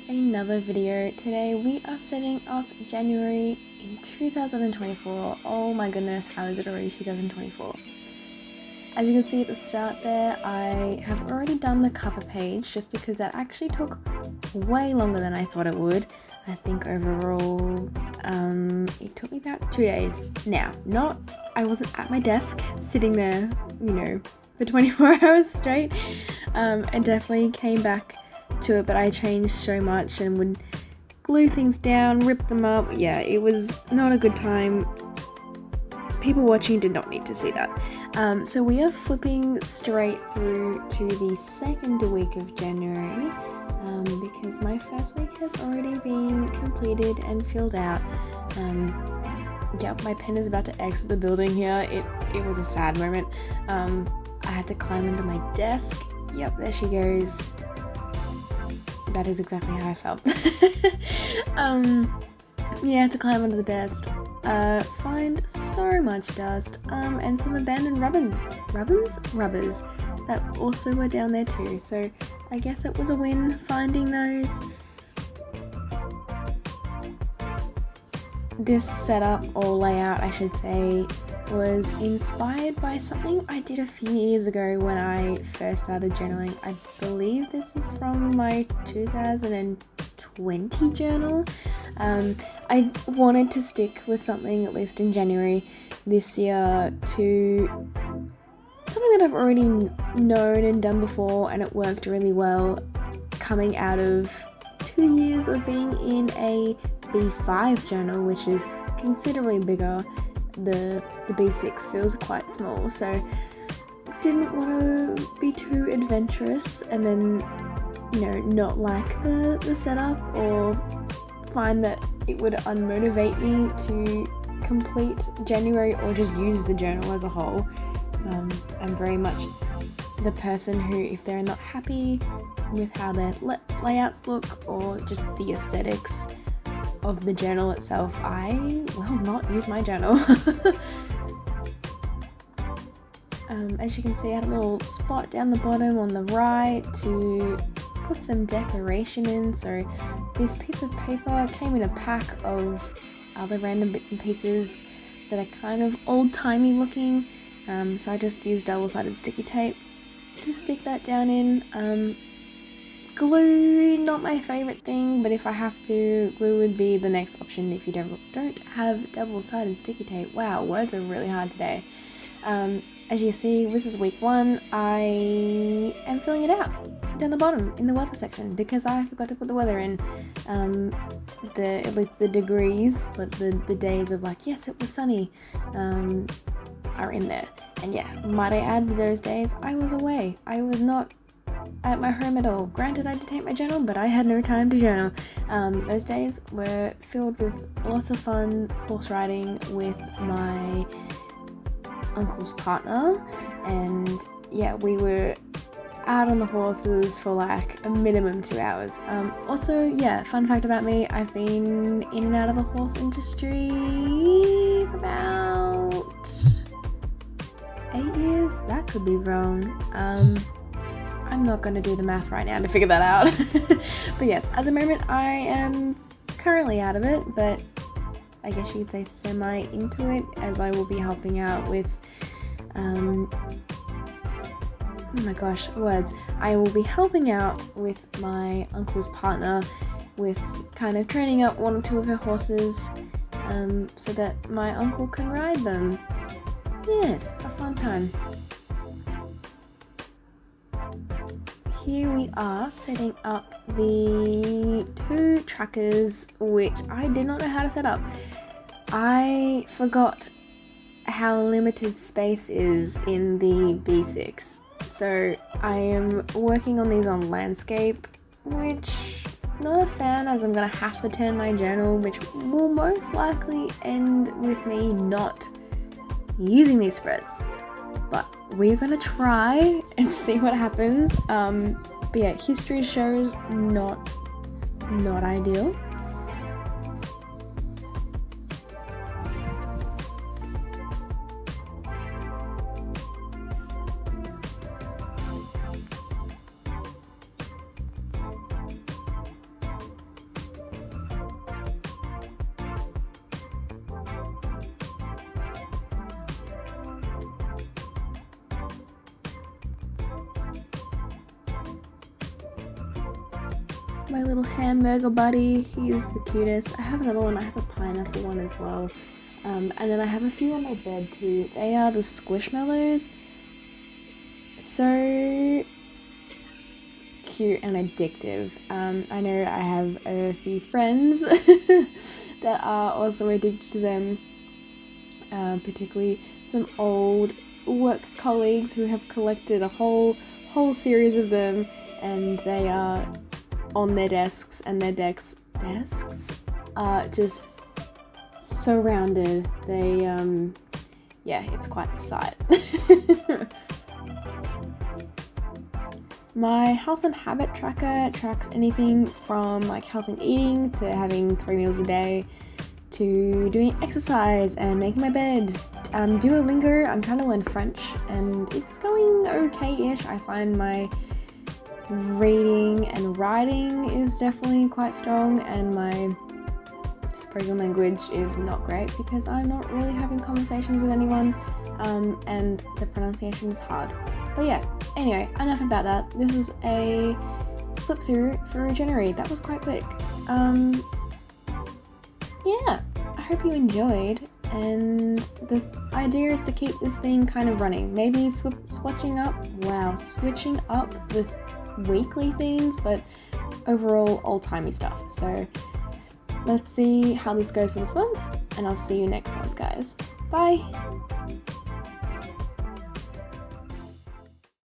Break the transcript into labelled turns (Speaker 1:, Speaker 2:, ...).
Speaker 1: another video. Today we are setting up January in 2024. Oh my goodness, how is it already 2024? As you can see at the start there, I have already done the cover page just because that actually took way longer than I thought it would. I think overall it took me about 2 days. Now, I wasn't at my desk sitting there, for 24 hours straight, and definitely came back to it, but I changed so much and would glue things down, rip them up. Yeah, it was not a good time. People watching did not need to see that. So we are flipping straight through to the second week of January, because my first week has already been completed and filled out. Yep, my pen is about to exit the building here. It was a sad moment. I had to climb into my desk. Yep, there she goes. That is exactly how I felt. Yeah, to climb onto the desk, find so much dust, and some abandoned rubbers that also were down there too. So I guess it was a win finding those. This setup, or layout I should say, was inspired by something I did a few years ago when I first started journaling. I believe this is from my 2020 journal. I wanted to stick with something, at least in January this year, to something that I've already known and done before, and it worked really well coming out of 2 years of being in a B5 journal, which is considerably bigger. The B6 feels quite small, so didn't want to be too adventurous and then not like the setup, or find that it would unmotivate me to complete January or just use the journal as a whole. I'm very much the person who, if they're not happy with how their layouts look or just the aesthetics of the journal itself, I will not use my journal. As you can see, I had a little spot down the bottom on the right to put some decoration in. So this piece of paper came in a pack of other random bits and pieces that are kind of old-timey looking. So I just used double-sided sticky tape to stick that down in. Glue, not my favorite thing, but if I have to, glue would be the next option if you don't have double-sided sticky tape. Wow, words are really hard today. As you see, this is week 1. I am filling it out down the bottom in the weather section because I forgot to put the weather in. At least the degrees, but the days of like, yes, it was sunny, are in there. And yeah, might I add, those days I was away. I was not at my home at all. Granted, I did take my journal, but I had no time to journal. Those days were filled with lots of fun horse riding with my uncle's partner, and yeah, we were out on the horses for like a minimum 2 hours. Also, yeah, fun fact about me, I've been in and out of the horse industry for about 8 years. That could be wrong. I'm not going to do the math right now to figure that out. But yes, at the moment I am currently out of it, but I guess you could say semi into it, as I will be helping out with, oh my gosh, words. I will be helping out with my uncle's partner with kind of training up 1 or 2 of her horses, so that my uncle can ride them. Yes, a fun time. Here we are setting up the 2 trackers, which I did not know how to set up. I forgot how limited space is in the B6. So I am working on these on landscape, which not a fan, as I'm going to have to turn my journal, which will most likely end with me not using these spreads. But we're gonna try and see what happens. But yeah, history shows not ideal. my little hamburger buddy. He is the cutest. I have another one. I have a pineapple one as well. And then I have a few on my bed too. They are the Squishmallows. So cute and addictive. I know I have a few friends that are also addicted to them, particularly some old work colleagues who have collected a whole series of them, and they are on their desks, and their desks are just so rounded. They yeah, it's quite the sight. My health and habit tracker tracks anything from like health and eating to having 3 meals a day to doing exercise and making my bed. Duolingo, I'm trying to learn French and it's going okay-ish. I find my reading and writing is definitely quite strong, and my spoken language is not great because I'm not really having conversations with anyone, and the pronunciation is hard. But yeah, anyway, enough about that. This is a flip through for January. That was quite quick. Yeah, I hope you enjoyed, and the idea is to keep this thing kind of running. Maybe switching up with weekly things, but overall old-timey stuff. So let's see how this goes for this month, and I'll see you next month, guys. Bye!